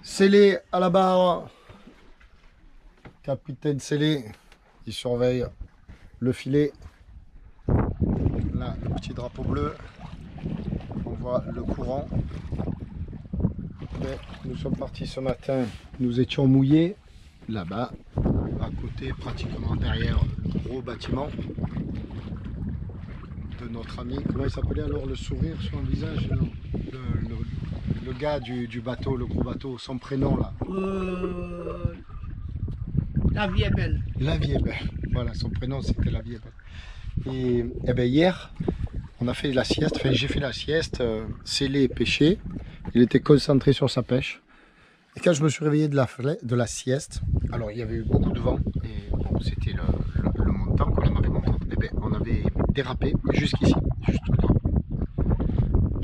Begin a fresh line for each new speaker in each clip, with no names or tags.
Scellé à la barre. Capitaine Scellé, il surveille le filet. Là, le petit drapeau bleu. On voit le courant. Mais nous sommes partis ce matin. Nous étions mouillés là-bas, à côté, pratiquement derrière le gros bâtiment de notre ami. Comment il s'appelait alors, le sourire sur le visage? Non. Le gars du bateau, le gros bateau, son prénom là.
La vie est belle.
La vie est belle. Voilà, son prénom c'était La vie est belle. Et bien hier, on a fait la sieste, enfin j'ai fait la sieste, Scellé et pêché. Il était concentré sur sa pêche. Et quand je me suis réveillé de la sieste, alors il y avait eu beaucoup de vent, et bon, c'était le montant qu'on avait monté. Et bien, on avait dérapé jusqu'ici, juste là.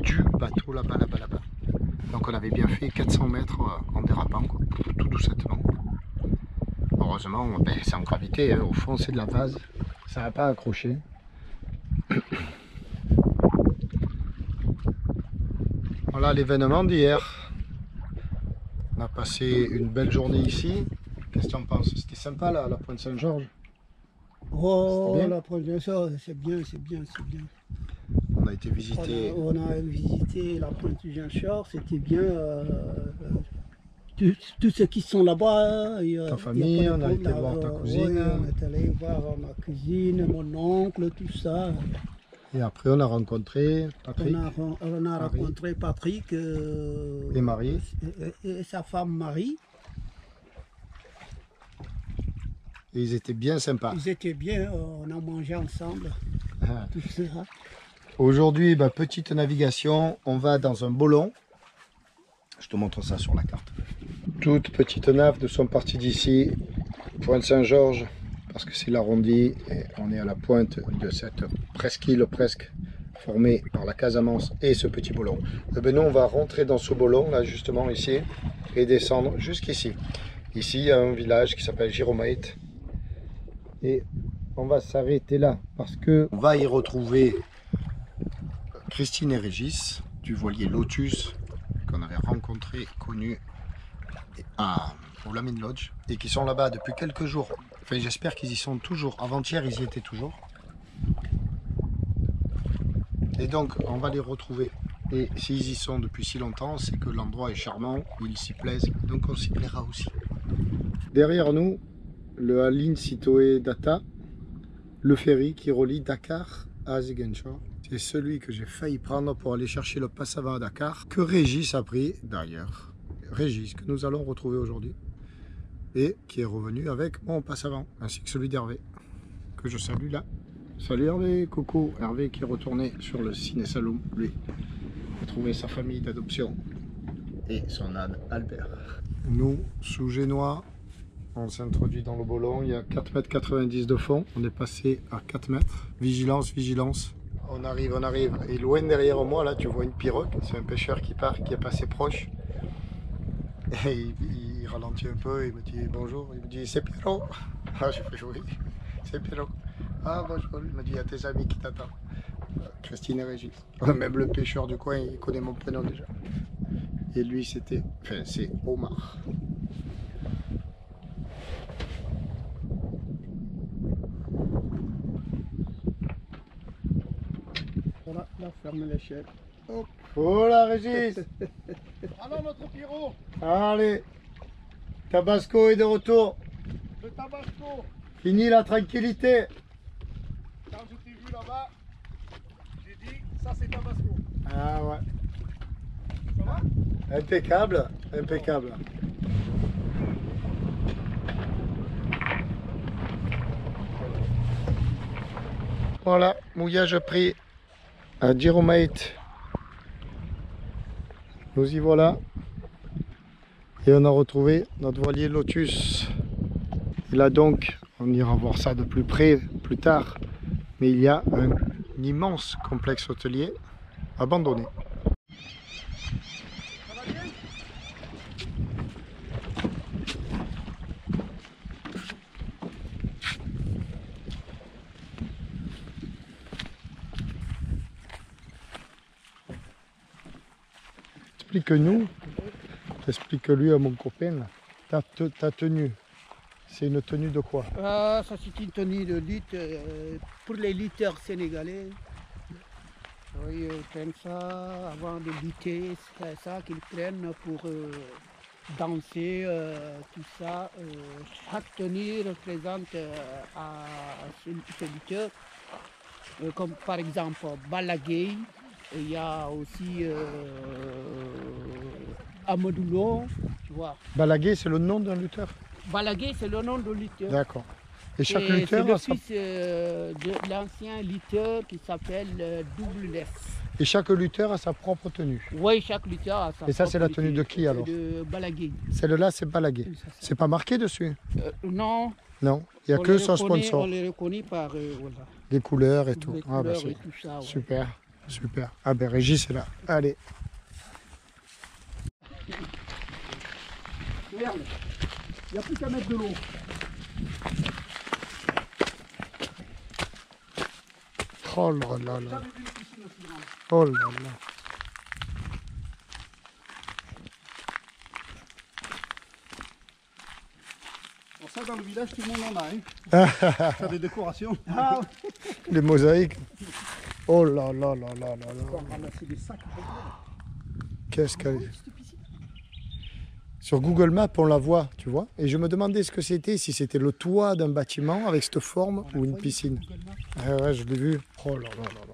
Du bateau là-bas, là-bas, là-bas. Donc on avait bien fait 400 mètres en dérapant, quoi, tout doucettement. Heureusement, ben, c'est en gravité, hein, au fond c'est de la vase, ça n'a pas accroché. Voilà l'événement d'hier. On a passé une belle journée ici. Qu'est-ce que tu en penses? C'était sympa là, la Pointe Saint-Georges?
Oh, la Pointe Saint-Georges, c'est bien, c'est bien, c'est bien.
On a été visiter.
On a visité la Pointe Saint-Georges, c'était bien. Tous ceux qui sont là-bas.
Ta famille, on a été voir ta cousine.
Ouais, on est allé voir ma cousine, mon oncle, tout ça.
Et après, on a rencontré Patrick.
On a rencontré Patrick
et Marie.
Et sa femme Marie.
Et ils étaient bien sympas.
Ils étaient bien, on a mangé ensemble.
Ah.
Tout ça.
Aujourd'hui, bah, petite navigation, on va dans un bolon. Je te montre ça sur la carte. Toute petite nave, nous sommes partis d'ici, Pointe Saint-Georges, parce que c'est l'arrondi, et on est à la pointe de cette presqu'île presque formée par la Casamance et ce petit bolon. Et ben nous, on va rentrer dans ce bolon, là justement ici, et descendre jusqu'ici. Ici, il y a un village qui s'appelle Giromait. Et on va s'arrêter là, parce que on va y retrouver Christine et Régis, du voilier Lotus, qu'on avait rencontré, connu au Lamin Lodge, et qui sont là-bas depuis quelques jours. Enfin, j'espère qu'ils y sont toujours. Avant-hier, ils y étaient toujours. Et donc, on va les retrouver. Et s'ils y sont depuis si longtemps, c'est que l'endroit est charmant, ils s'y plaisent, donc on s'y plaira aussi. Derrière nous, le Aline Sitoé Data, le ferry qui relie Dakar à Ziguinchor. C'est celui que j'ai failli prendre pour aller chercher le Passavant à Dakar, que Régis a pris d'ailleurs. Régis, que nous allons retrouver aujourd'hui, et qui est revenu avec mon Passavant, ainsi que celui d'Hervé, que je salue là. Salut Hervé, coucou. Hervé qui est retourné sur le Ciné Saloum, lui, a trouvé sa famille d'adoption et son âne Albert. Nous, sous Génois, on s'introduit dans le bolon, il y a 4,90 m de fond, on est passé à 4 mètres. Vigilance, vigilance. On arrive, et loin derrière moi, là, tu vois une pirogue, c'est un pêcheur qui part, qui est passé proche. Et il ralentit un peu, il me dit bonjour, il me dit c'est Pierrot. Ah, j'ai fait oui, c'est Pierrot. Ah bonjour, il me dit il y a tes amis qui t'attendent. Christine et Régis. Même le pêcheur du coin, il connaît mon prénom déjà. Et lui c'était, enfin c'est Omar.
Voilà, là, ferme l'échelle. Hop.
Voilà Régis.
Alors notre Pierrot,
Allez, Tabasco est de retour.
le Tabasco,
Fini la tranquillité.
quand je t'ai vu là-bas, j'ai dit ça c'est Tabasco.
Ah ouais.
Ça va?
Impeccable, impeccable. Voilà, mouillage pris à Giromait. Nous y voilà. Et on a retrouvé notre voilier Lotus. Et là donc, on ira voir ça de plus près plus tard. Mais il y a un immense complexe hôtelier abandonné.
Ça va bien?
Explique-nous Explique-lui à mon copain, ta tenue, c'est une tenue de quoi?
Ça c'est une tenue de lutte pour les lutteurs sénégalais. Oui, ils prennent ça avant de lutter, c'est ça qu'ils prennent pour danser, tout ça. Chaque tenue représente à ce lutteur. Comme par exemple Balaguer, il y a aussi Amadou Lo, tu vois.
Balaguer, c'est le nom d'un lutteur?
Balaguer, c'est le nom de lutteur.
D'accord. Et chaque
C'est
lutteur
le
a sa...
fils de l'ancien lutteur qui s'appelle Double S.
Et chaque lutteur a sa propre tenue.
Oui, chaque lutteur a sa
Et ça, c'est la
propre
tenue de qui alors?
De Balaguer.
Celle-là, c'est Balaguer.
Oui, ça.
C'est pas marqué dessus?
Non.
Non, il n'y a
On
que
les
son
reconnaît-
sponsor.
On les reconnaît par voilà,
Les couleurs et tout.
les
Ah, bah,
couleurs
c'est
et tout ça. Ouais.
super, super. Ah ben Régis est là. Allez.
Regarde, il n'y a plus qu'à mettre de l'eau.
Oh là là là. Oh là là.
Bon, ça, dans le village, tout le monde en a. Hein. Faire des décorations. Ah,
Les mosaïques. Oh là là là là là
on
là.
va ramasser des sacs.
Qu'est-ce qu'elle est. Sur Google Maps, on la voit, tu vois. Et je me demandais ce que c'était, si c'était le toit d'un bâtiment avec cette forme ou une piscine. Ah ouais, je l'ai vu. Oh là là là là là.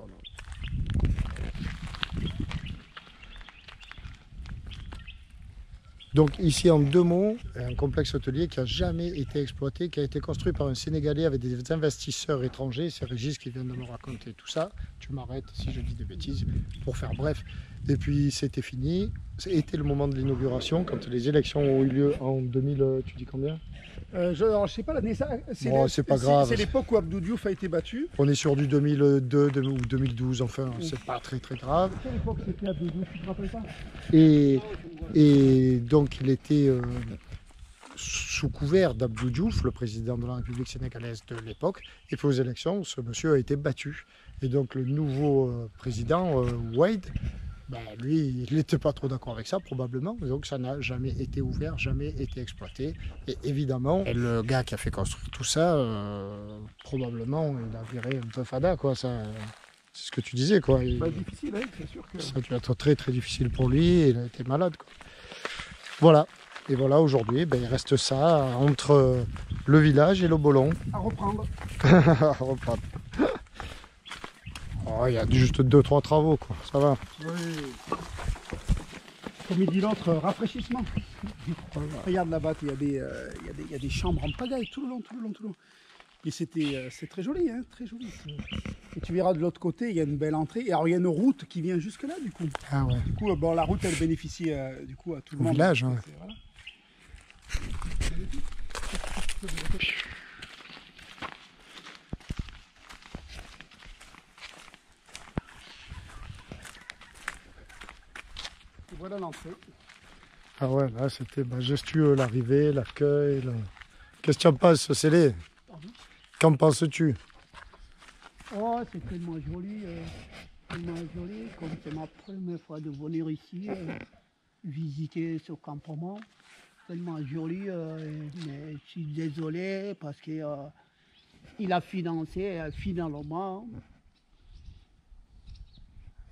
Donc ici en 2 mots, un complexe hôtelier qui n'a jamais été exploité, qui a été construit par un Sénégalais avec des investisseurs étrangers. C'est Régis qui vient de me raconter tout ça. Tu m'arrêtes si je dis des bêtises, pour faire bref. Et puis c'était fini. C'était le moment de l'inauguration, quand les élections ont eu lieu en 2000, tu dis combien?
Je sais pas l'année.
Bon, c'est pas grave.
C'est l'époque où Abdou Diouf a été battu.
On est sur du 2002 ou 2012, enfin, c'est pas très très grave.
Quelle époque c'était Abdou Diouf, tu te rappelles pas?
Et donc il était sous couvert d'Abdou Diouf, le président de la République sénégalaise de l'époque, et puis aux élections, ce monsieur a été battu. Et donc le nouveau président, Wade, ben, lui, il n'était pas trop d'accord avec ça, probablement. Donc ça n'a jamais été ouvert, jamais été exploité. Et évidemment, et le gars qui a fait construire tout ça, probablement, il a viré un peu fada, quoi. Ça, c'est ce que tu disais, quoi.
Bah, difficile, hein, c'est sûr que.
Ça a dû être très très difficile pour lui, il a été malade, quoi. Voilà. Et voilà, aujourd'hui, ben, il reste ça entre le village et le Bolon.
À reprendre.
À reprendre. Oh, il y a juste 2-3 travaux, quoi. Ça va.
Oui. Comme il dit l'autre, rafraîchissement. Regarde là-bas, il y a des chambres en pagaille tout le long, tout le long, tout le long. Et c'est très joli, hein, très joli. Et tu verras de l'autre côté, il y a une belle entrée. Et alors il y a une route qui vient jusque là, du coup.
Ah ouais.
Du coup, bon, la route, elle bénéficie du coup à tout le
Au
monde.
village, ouais.
Voilà. Voilà l'entrée.
Ah ouais, là c'était majestueux, l'arrivée, l'accueil. Qu'est-ce que tu en penses, Célé? Qu'en penses-tu?
Oh, c'est tellement joli. Comme c'est ma première fois de venir ici, visiter ce campement. Tellement joli, mais je suis désolé parce que il a financé finalement.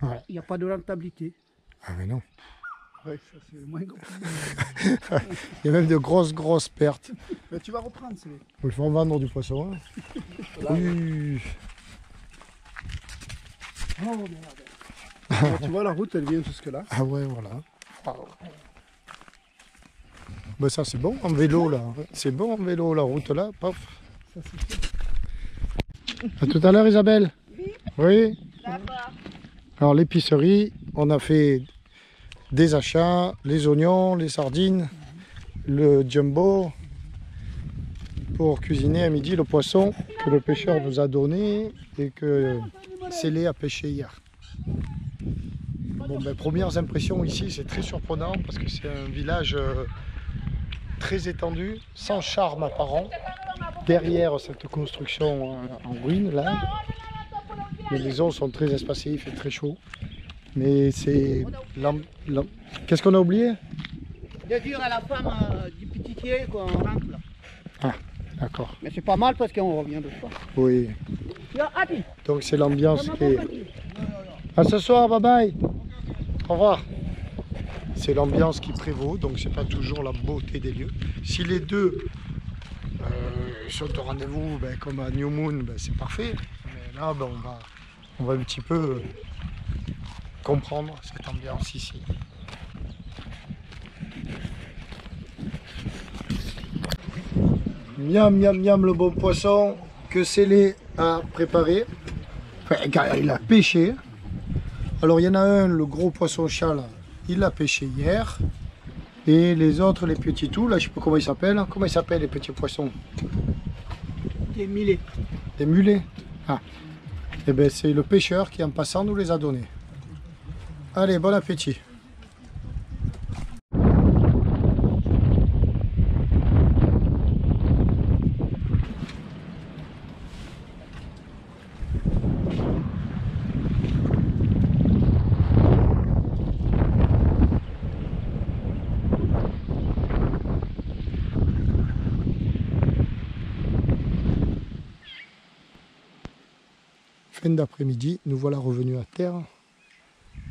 Ouais.
Il n'y a pas de rentabilité.
Ah mais non.
Ouais, ça c'est moins gros.
Il y a même de grosses pertes.
Mais tu vas reprendre, c'est.
Il faut en vendre du poisson. Hein. Oui.
Oh merde. Tu vois, la route, elle vient jusque là.
Ah ouais, voilà. Ben ça c'est bon en vélo là. C'est bon en vélo la route là. Paf.
Ça, c'est...
À tout à l'heure Isabelle. Oui. Alors l'épicerie, on a fait des achats, les oignons, les sardines, le jumbo pour cuisiner à midi le poisson que le pêcheur nous a donné et que Célé a pêché hier. Bon, ben, premières impressions ici, c'est très surprenant parce que c'est un village très étendu, sans charme apparent. Derrière cette construction en ruine là, les maisons sont très espacées, il fait très chaud. Mais c'est... Qu'est-ce qu'on a oublié?
de dire à la femme du petitier qu'on rentre là.
Ah, d'accord.
Mais c'est pas mal parce qu'on revient de fois.
Oui.
Hadi.
Donc c'est l'ambiance qui est... À ce soir, bye bye. Au revoir. C'est l'ambiance qui prévaut, donc c'est pas toujours la beauté des lieux. Si les deux sont au rendez-vous, ben, comme à New Moon, ben, c'est parfait. Mais là, ben, on va un petit peu comprendre cette ambiance ici. Miam, miam, miam, le bon poisson que Célé a préparé. Enfin, il a pêché. Alors, il y en a un, le gros poisson chat, là, il l'a pêché hier. Et les autres, les petits tout, là, je sais pas comment ils s'appellent. Comment ils s'appellent, les petits poissons?
Des mulets.
Des mulets. Ah. Et bien, c'est le pêcheur qui, en passant, nous les a donnés. Allez, bon appétit. Fin d'après-midi, nous voilà revenus à terre,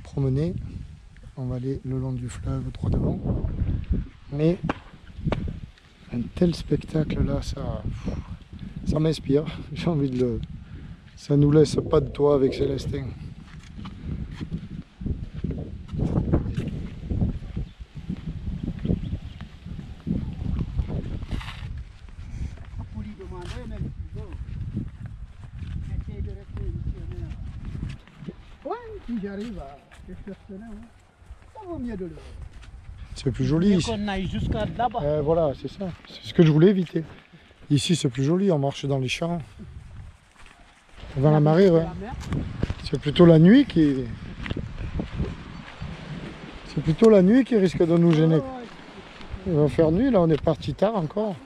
promener. On va aller le long du fleuve droit devant. Mais un tel spectacle là, ça m'inspire. J'ai envie de le... Ça nous laisse pas de toit avec Célestin.
Pour lui demander même si essaye de rester ici. Ouais, si j'arrive à perfectionner, ça vaut mieux de le...
C'est plus joli ici.
Qu'on aille jusqu'à là-bas.
Voilà, c'est ça. C'est ce que je voulais éviter. Ici, c'est plus joli. On marche dans les champs. Avant la marée, ouais. C'est plutôt la nuit qui... C'est plutôt la nuit qui risque de nous gêner. Il va faire nuit, là, on est parti tard encore.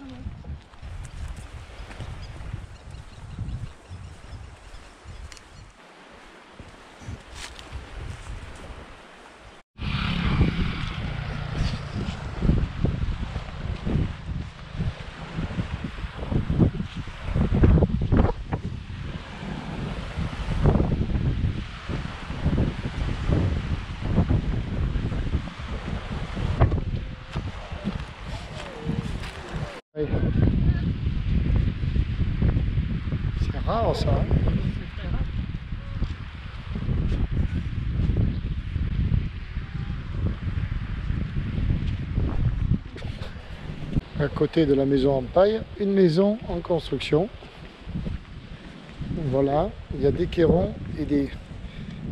C'est rare ça. Hein. À côté de la maison en paille, une maison en construction. Voilà, il y a des cairons et des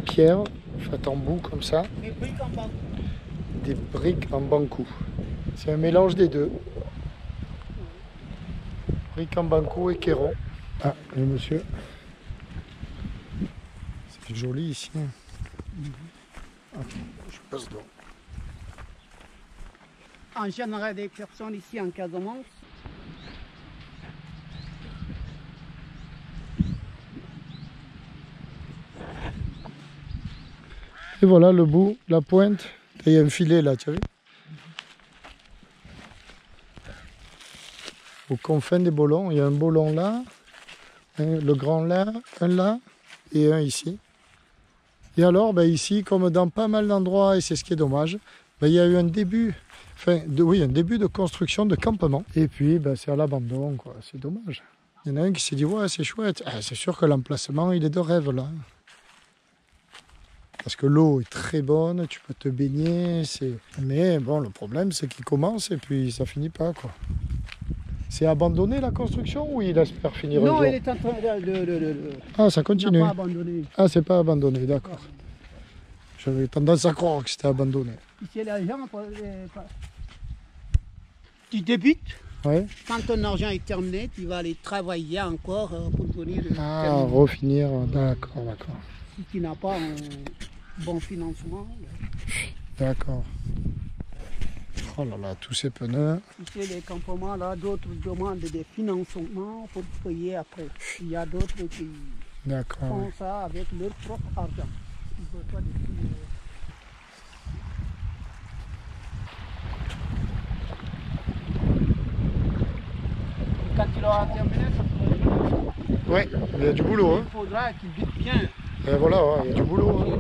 pierres faites en bout comme ça.
Des briques en bas.
Des briques en banco. C'est un mélange des deux. Briques en banco et cairons. Ah, le monsieur. C'est joli ici. Attends, je passe devant.
En général, des personnes ici en Casamance.
Et voilà le bout, la pointe. Il y a un filet là, tu as vu? Aux confins des bolons, il y a un bolon là, le grand là, un là et un ici. Et alors, ben ici, comme dans pas mal d'endroits, et c'est ce qui est dommage, ben il y a eu un début, un début de construction de campement. Et puis, ben, c'est à l'abandon, quoi. C'est dommage. Il y en a un qui s'est dit, ouais, c'est chouette. Ah, c'est sûr que l'emplacement, il est de rêve là. Parce que l'eau est très bonne, tu peux te baigner. Mais bon, le problème, c'est qu'il commence et puis ça finit pas, quoi. C'est abandonné la construction ou il espère finir un jour?
Non, il est en train de...
Ah, ça continue.
Pas abandonné.
Ah, c'est pas abandonné, d'accord. J'avais tendance à croire que c'était abandonné.
Ici, les gens, tu débutes.
Ouais.
Quand ton argent est terminé, tu vas aller travailler encore pour venir
Ah, refinir, d'accord, d'accord.
Si tu n'as pas un bon financement.
D'accord. Oh là là, tous ces pneus.
Ici, les campements, là, d'autres demandent des financements pour payer après. Il y a d'autres qui font ça avec leur propre argent. Ils veulent pas aura terminé, ça pourrait être.
Ouais, il y a du boulot. Hein.
Il faudra qu'il bite bien.
Et voilà, ouais, il y a du boulot. Hein.